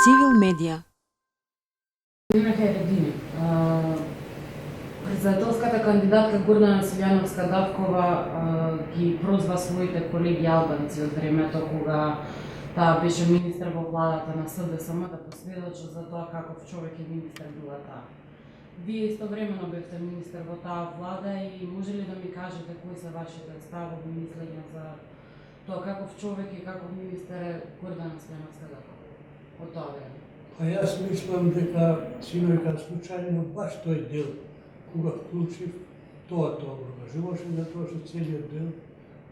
Civil Media. Имате Редини. Председателската кандидатка Гордана Силјановска-Давкова ги прозва своите колеги албанци од времето кога таа беше министер во владата на СДСМ да посведочи за тоа каков човек и министер била таа. Вие истовремено бевте министер во таа влада и може ли да ми кажете кои се вашите ставови и мислења за тоа каков човек и каков министер е Гордана Силјановска-Давкова од тоа време? А јас мислам дека синојка случајно баш тој дел, кога вклучив, тоа образуваше, затоа што целиот дел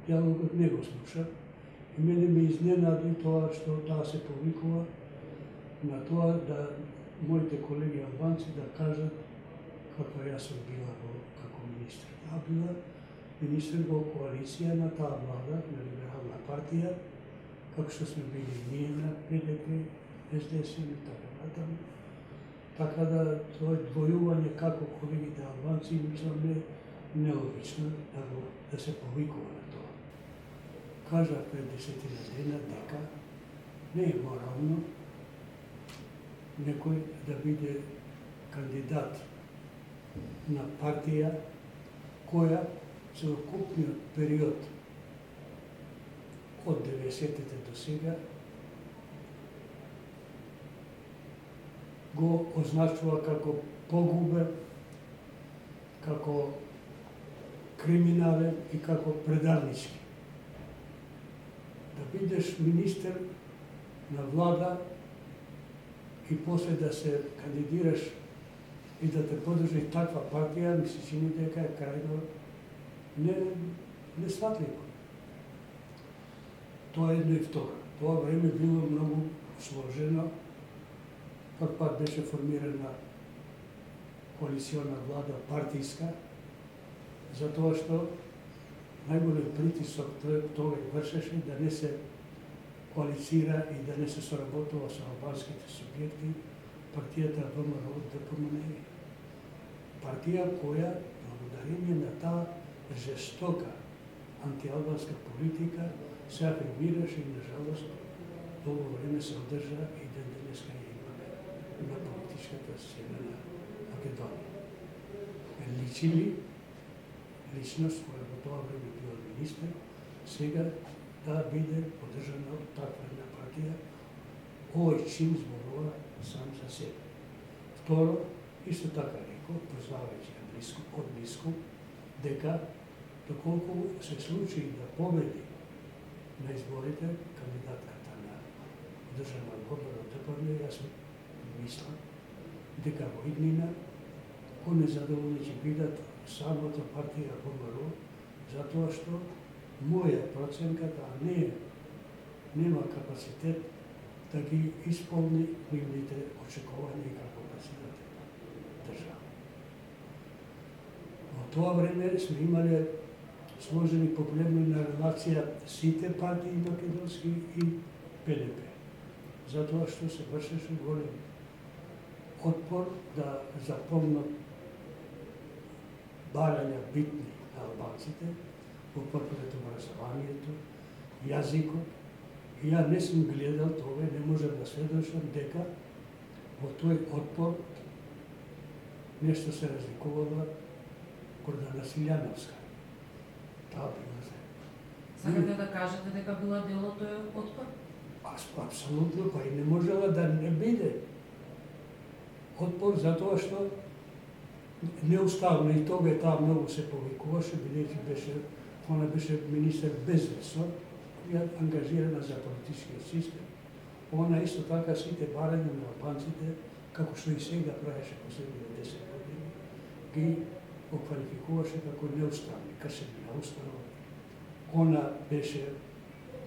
диалогот не го слуша. И мене ме изненади тоа што таа се повикува на тоа да моите колеги албанци да кажат каква јас сум била како министр. Таа била министр во коалиција на таа влада, на Либерална партија, како што сме били ние на ПДП, СДС и така натаму. Така да тоа двојување како колегите албанци мислам нелогично да се повикува на тоа. Кажав пред 10 дена дека не е морално некој да биде кандидат на партија која целокупниот период од 90-те до сега го означува како погубен, како криминален и како предавнички. Да бидеш министер на влада и после да се кандидираш и да те подржи таква партија, ми се чини дека е крајно несватливо. Тоа е едно и второ. Тоа време било многу сложено. Прв пат беше формирана коалициона влада партијска, затоа што најголем притисок тоа вршеше да не се коалицира и да не се соработува со албанските субјекти партијата ВМРО ДПМНЕ. Партија која, благодарение на таа жестока антиалбанска политика, се афирмираше и, на жалост, долго време се одржа и ден денеска на политичката сцена на Македонија. Личили личност која во тоа време била министер, сега да биде поддржана од таква една партија, овој чин зборува сам за себе. Второ, исто така рекол, познавајќи од близко, дека доколку се случи да победи на изборите кандидатката на државна одбор од ДПМНЕ, јас мислам дека во иднина понезадоволни ќе бидат самата партија ВМРО, затоа што моја проценка таа нема капацитет да ги исполни нивните очекувања како председател на држава. Во тоа време сме имале сложени проблеми на релација сите партии македонски и ПДП, затоа што се вршеше голем отпор да запомнат барања битни на албанците во првото образованието, јазикот. И ја не сум гледал тоа, не можам да сведочам дека во тој отпор нешто се разликувала Гордана Силјановска. Таа била за. Сакате да кажете дека била дел од тој отпор? Апсолутно, па и не можела да не биде отпор, затоа што неуставно и тога таа многу се повикуваше, бидејќи она беше министер без ресор, ја ангажирана за политичкиот систем. Она исто така сите барања на албанците, како што и сега правеше последните 10 години, ги оквалификуваше како неуставни, кршење на уставот. Она беше,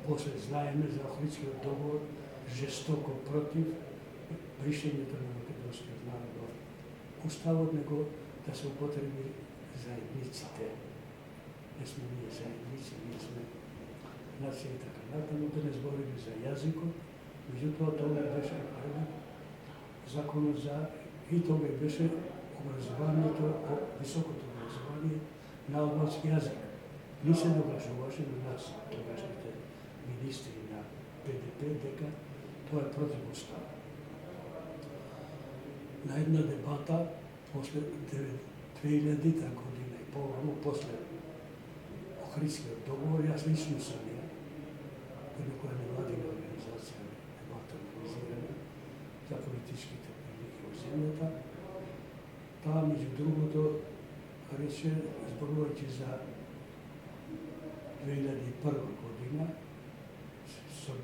после знаеме за Охридскиот договор, жестоко против бришењето на македонскиот народ во уставот, него да се употреби заедниците. Не сме ние заедници, ние сме нација и така натаму, да не збориме за јазикот, меѓутоа тоа беше законот за и тоа беше образованието, високото образование на албански јазик. Не се докажуваше на нас, тогашните министри на ПДП, дека тоа е противуставно. на една дебата после 2000-та година и по-рано, после Охридскиот договор, јас лично сам ја, во некоја невладина организација дебата организирана за политичките прилики во земјата. Таа, меѓу другото, рече, зборувајќи за 2001 година,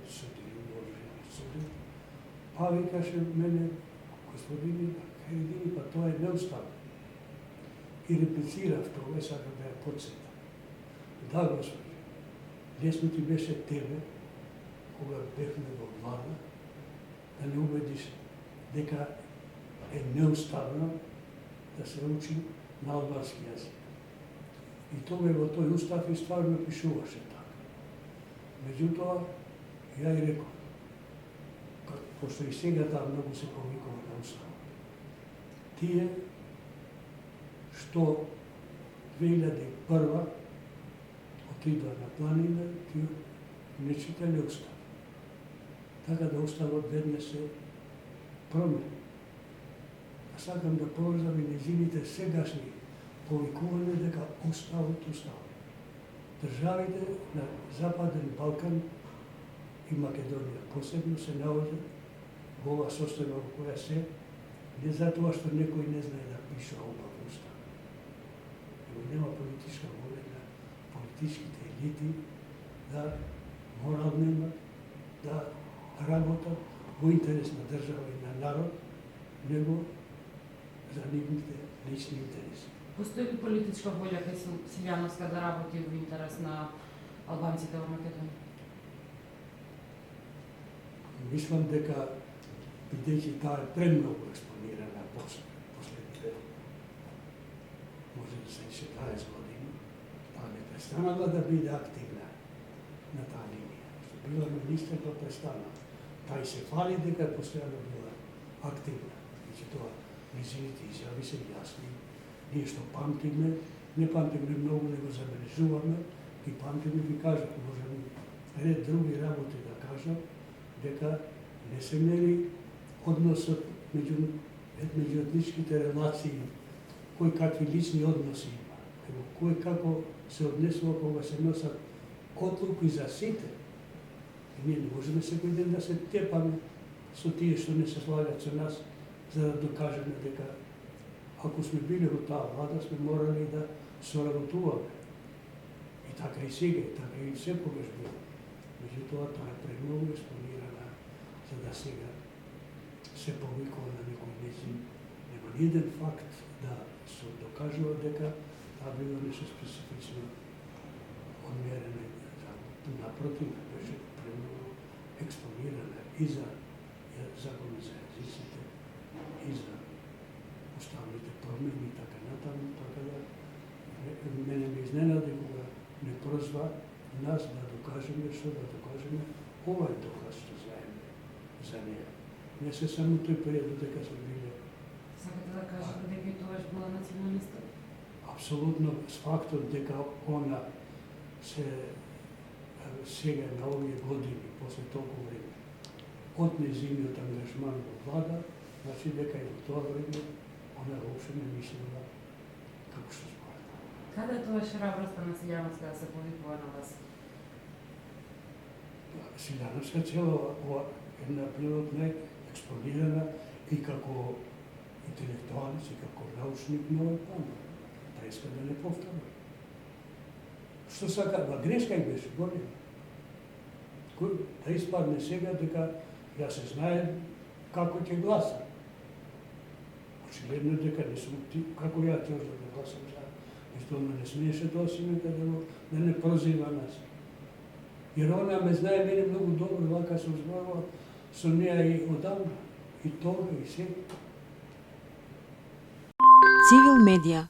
судили уложени суди, па викаше мене, господини Харидини, па тоа е неуставно. И реплицирав тоа, и сакам да ја подсетам. Да, Господи, лесно ти беше тебе, кога бевме во влада, да не убедиш дека е неуставно да се учи на албански јазик. И тоа во тој устав и стварно пишуваше така. Меѓутоа, ја и реков, пошто и сега таа многу се повикува на устав. Тие што 2001 отидоа на планина, тие не читале устав. Така да уставот веднаш се промени. А сакам да поврзам и незините сегашни повикување дека уставот. Државите на Западен Балкан и Македонија посебно се наоѓаат во оваа состојба во која се, не затоа што некој не знае да пише убав устав. Него нема политичка воля на политичките елити да морално да работат во интерес на држава и на народ, него за нивните лични интереси. Постои ли политичка волја кај Силјановска да работи во интерес на албанците во Македонија? Мислам дека, бидејќи таа е премногу експонирана последните, може да се 40 години, таа не престанала да биде активна на таа линија. Што била министр, тоа престана. Таа и се фали дека постојано била активна. Значи тоа, незините изјави се јасни. Ние што памтиме, не памтиме многу, него забележуваме и памтиме, ви кажат, можеме ред други работи да кажат, дека не се мери односот меѓу етничките релации, кој какви лични односи има, него кој како се однесува кога се носат одлуки за сите. И ние не можеме секој ден да се тепаме со тие што не се слагат со нас, за да докажеме дека ако сме били во таа влада, сме морали да соработуваме. И така и сега, и така и секогаш било. Меѓутоа, тоа е премногу експонирана, за да сега се повикува на некој начин. Нема ниеден факт да се докажува дека таа било нешто специфично одмерено. Напротив, беше премногу експонирана и за закони за јазиците, и за уставните промени и така натаму, така да мене ме изненади кога не прозва нас да докажеме што да докажеме, ова е доказ што знаеме за неја. Не се само тој период дека сме биле. Сакате да кажете дека и тогаш била националиста? Апсолутно, с фактот дека она се сега на овие години, после толку време, од незиниот ангажман во влада, значи дека и во тоа време она воопшто не мислела како што збора. Каде е тоа храброста на Силјановска да се повикува на вас? Силјановска цела ова една била од најекспонирана и како интелектуалец и како научник на овој план. Преска да не повторам. Што сака, грешка и беше голема. Да испадне сега дека ја се знае како ќе гласа. Очигледно дека не сум ти, како ја ќе да гласам за. Исто она не смееше тоа симека да не прозива нас. Jer ona me знае мене многу добро, вака сум зборувал со неа и одамна, и тога, и сега. Civil Media